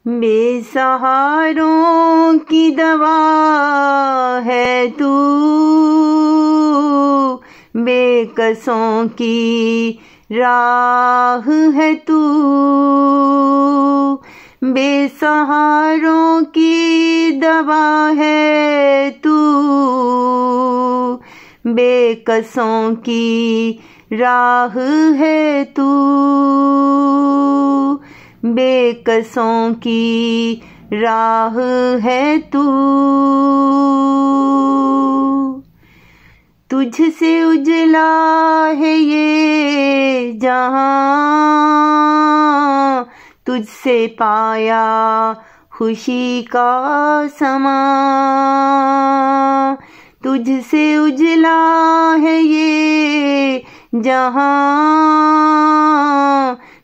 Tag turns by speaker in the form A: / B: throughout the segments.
A: बेसहारों की दवा है तू, बेकसों की राह है तू। बेसहारों की दवा है तू, बेकसों की राह है तू। बेकसों की राह है तू। तुझसे उजला है ये जहां, तुझसे पाया खुशी का समा। तुझसे उजला है ये जहां,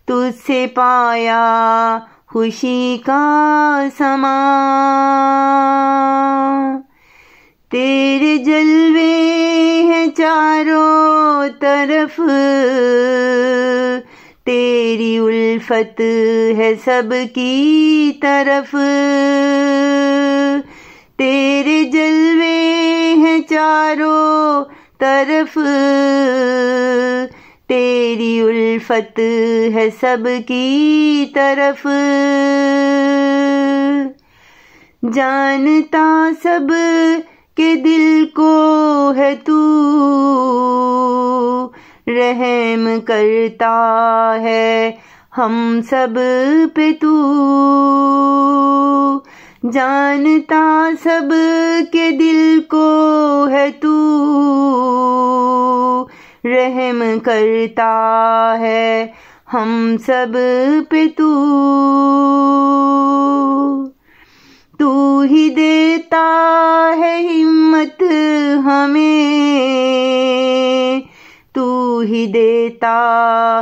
A: तुझसे पाया खुशी का समा। तेरे जलवे हैं चारों तरफ, तेरी उल्फत है सबकी तरफ। तेरे जलवे हैं चारों तरफ, तेरी उल्फत है सबकी तरफ। जानता सब के दिल को है तू, रहम करता है हम सब पे तू। जानता सब के दिल को है तू, रहम करता है हम सब पे तू। तू ही देता है हिम्मत हमें, तू ही देता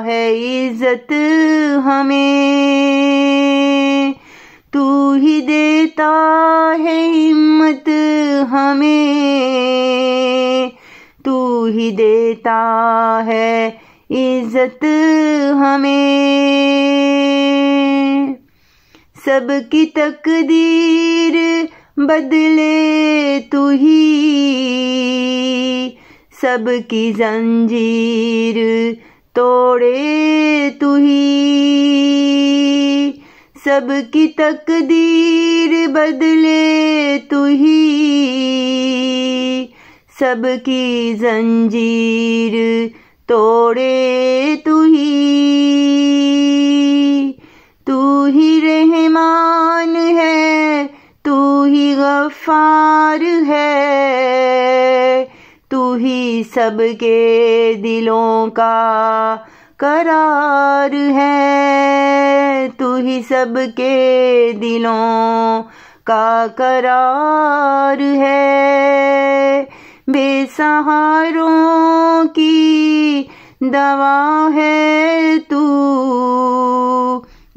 A: है इज्जत हमें। तू ही देता है हिम्मत हमें, तू ही देता है इज्जत हमें। सबकी तकदीर बदले तू ही, सबकी जंजीर तोड़े तू ही। सबकी तकदीर बदले तू ही, सबकी जंजीर तोड़े तू ही। तू ही रहमान है, तू ही गफ्फार है, तू ही सबके दिलों का करार है। तू ही सबके दिलों का करार है। बेसहारों की दवा है तू,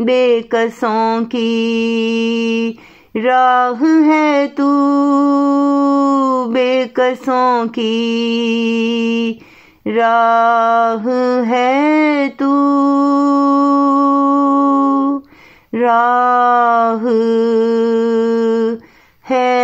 A: बेकसों की राह है तू। बेकसों की राह है तू, राह है